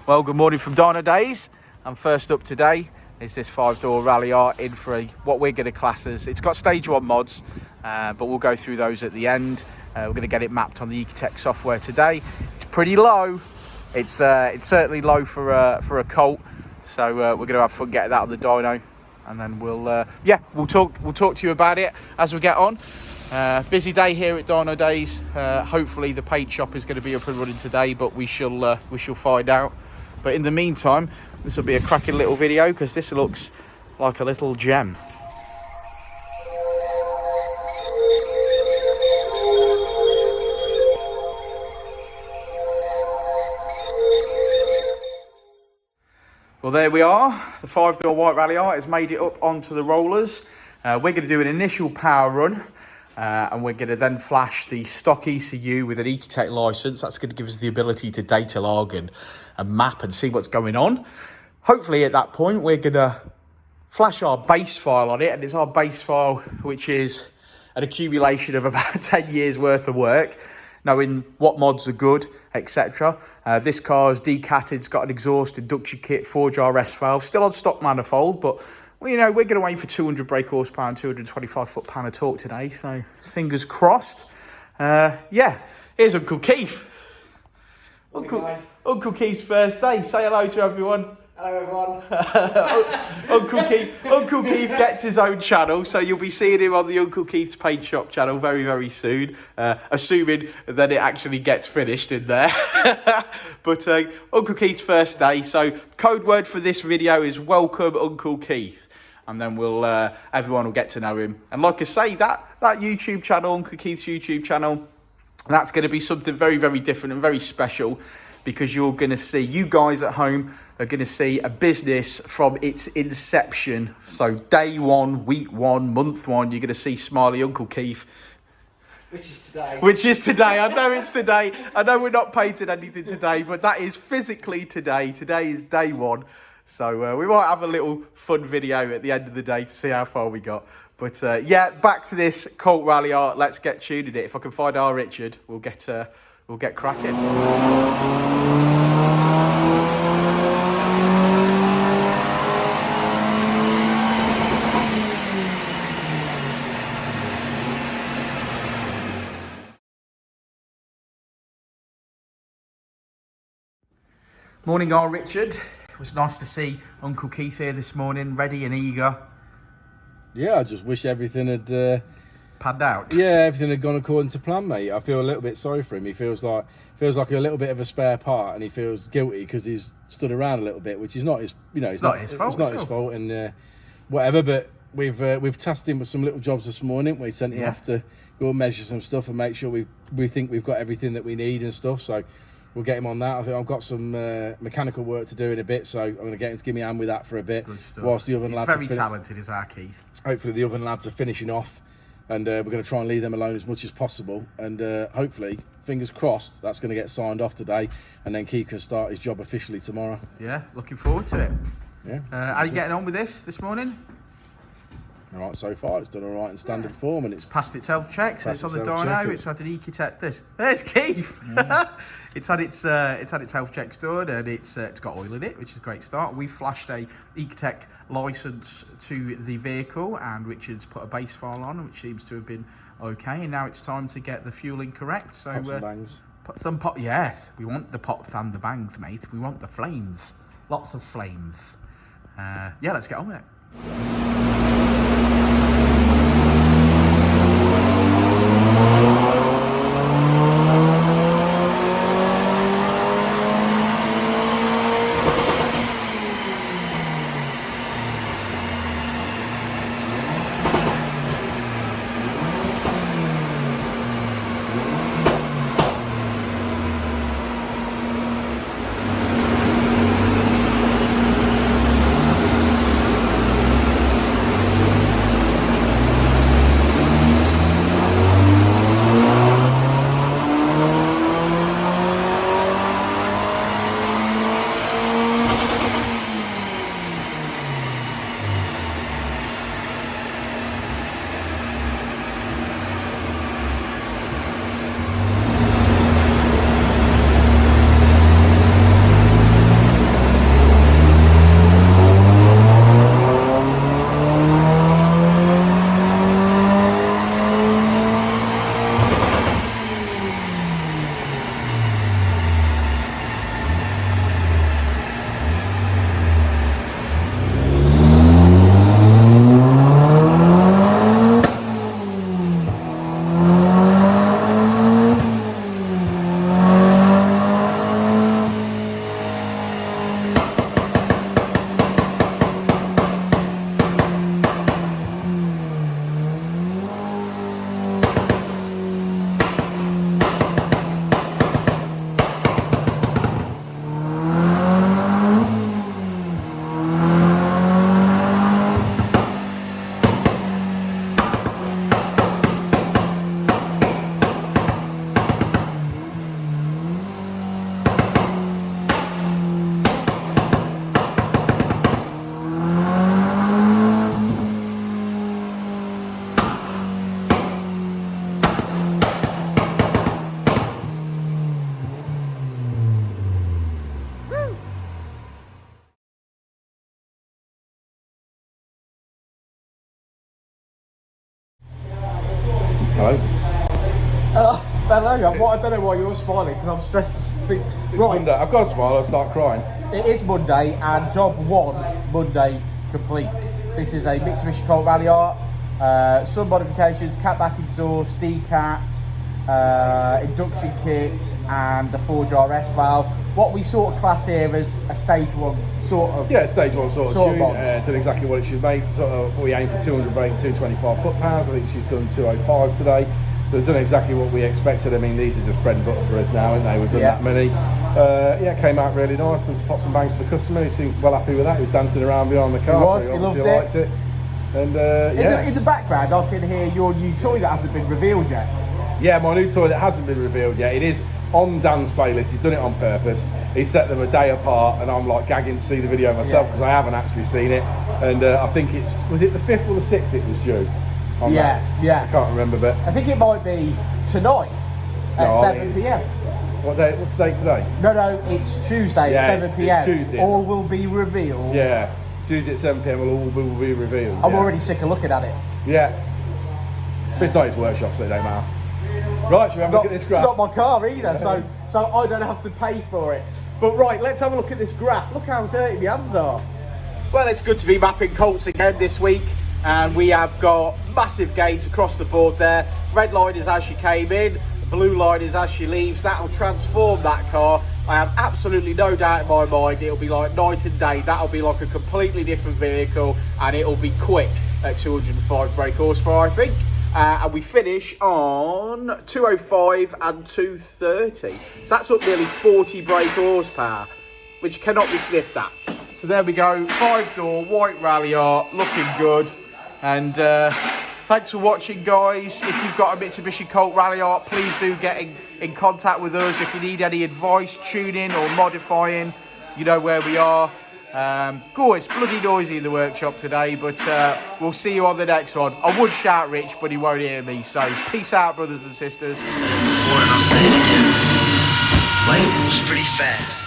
Well, good morning from Dynodaze. And first up today is this 5-door Ralliart in for what we're going to class as, it's got stage 1 mods, but we'll go through those at the end. We're going to get it mapped on the Ecutek software today. It's pretty low. It's certainly low for a Colt. So we're going to have fun getting that on the dyno, and then we'll talk to you about it as we get on. Busy day here at Dynodaze. Hopefully the paint shop is going to be up and running today, but we shall find out. But in the meantime, this will be a cracking little video because this looks like a little gem. Well, there we are. The 5-door white Ralliart has made it up onto the rollers. We're going to do an initial power run. And we're going to then flash the stock ECU with an Ecutek license. That's going to give us the ability to data log and map and see what's going on. Hopefully at that point, we're going to flash our base file on it. And it's our base file, which is an accumulation of about 10 years worth of work, knowing what mods are good, etc. This car's decatted, it's got an exhaust induction kit, 4-jar S valve, still on stock manifold, but well, you know, we're going to aim for 200 brake horsepower and 225 foot-pound of torque today, so fingers crossed. Yeah, here's Uncle Keith. Uncle Keith's first day. Say hello to everyone. Hello everyone. Uncle Keith gets his own channel, so you'll be seeing him on the Uncle Keith's Paint Shop channel very, very soon, assuming that it actually gets finished in there. But Uncle Keith's first day, so code word for this video is welcome Uncle Keith. And then everyone will get to know him. And like I say, that YouTube channel, Uncle Keith's YouTube channel, that's going to be something very, very different and very special, because you're going to see, you guys at home are going to see a business from its inception. So day 1, week 1, month 1, you're going to see smiley Uncle Keith. Which is today. Which is today. I know it's today. I know we're not painting anything today, but that is physically today. Today is day 1. So we might have a little fun video at the end of the day to see how far we got. But yeah, back to this Colt Ralliart. Let's get tuning it. If I can find our Richard, we'll get cracking. Morning, our Richard. It was nice to see Uncle Keith here this morning, ready and eager. Yeah, I just wish everything had panned out. Yeah, everything had gone according to plan, mate. I feel a little bit sorry for him. He feels like a little bit of a spare part, and he feels guilty because he's stood around a little bit, which is not his, it's not his fault. It's not his fault, and whatever. But we've tasked him with some little jobs this morning. We sent him off to go and measure some stuff and make sure we think we've got everything that we need and stuff. So we'll get him on that. I think I've got some mechanical work to do in a bit, so I'm going to get him to give me a hand with that for a bit. Good stuff. Whilst the oven lads are very talented, is our Keith. Hopefully the oven lads are finishing off, and we're going to try and leave them alone as much as possible. And hopefully, fingers crossed, that's going to get signed off today, and then Keith can start his job officially tomorrow. Yeah, looking forward to it. Yeah. How are you getting on with this morning? All right, so far it's done all right in standard form, and it's passed its health checks. It's on the dyno. It's had an Ecutek. There's Keith. Yeah. It's had its health checks done, and it's got oil in it, which is a great start. We flashed a Ecutek license to the vehicle, and Richard's put a base file on, which seems to have been okay. And now it's time to get the fueling correct. So pops and bangs. Put some pop. Yes, we want the pops and the bangs, mate. We want the flames. Lots of flames. Yeah, let's get on with it. show you. I don't know why you're smiling, because I'm stressed. Right. Monday. I've got to smile, I'll start crying. It is Monday, and job 1, Monday complete. This is a Mitsubishi Colt Ralliart, some modifications, catback exhaust, decats, induction kit, and the Forge RS valve. What we sort of class here as a stage 1 sort of. Yeah, stage 1 sort of tune. box. Done exactly what it should make. Sort of, we aim for 200 brake, 225 foot-pounds. I think she's done 205 today. So they've done exactly what we expected. I mean, these are just bread and butter for us now, aren't they? We've done that many. Yeah, came out really nice. Done some pops and bangs for the customer. He seemed well happy with that. He was dancing around behind the car, so he obviously liked it. And in the background, I can hear your new toy that hasn't been revealed yet. Yeah, my new toy that hasn't been revealed yet. It is on Dan's playlist. He's done it on purpose. He set them a day apart, and I'm like gagging to see the video myself because I haven't actually seen it. And I think was it the 5th or the 6th it was due? Yeah. I can't remember, but I think it might be tonight at 7 p.m. What day? What's the date today? No, it's Tuesday at 7 p.m. It's Tuesday. All will be revealed. Yeah, Tuesday at 7 p.m. will be revealed. I'm already sick of looking at it. Yeah, but it's not his workshop, so it don't matter. Right, shall we have a look at this graph? It's not my car either, so I don't have to pay for it. But right, let's have a look at this graph. Look how dirty my hands are. Well, it's good to be mapping Colts again this week, and we have got massive gains across the board there. Red line is as she came in, the blue line is as she leaves. That'll transform that car. I have absolutely no doubt in my mind it'll be like night and day. That'll be like a completely different vehicle, and it'll be quick at 205 brake horsepower, I think. And we finish on 205 and 230. So that's up nearly 40 brake horsepower, which cannot be sniffed at. So there we go, 5-door white Ralliart, looking good. And thanks for watching, guys. If you've got a Mitsubishi Colt Ralliart, please do get in contact with us. If you need any advice, tuning or modifying, you know where we are. It's bloody noisy in the workshop today, but we'll see you on the next one. I would shout Rich, but he won't hear me. So peace out, brothers and sisters. Before, and I'll say it again. Life moves pretty fast.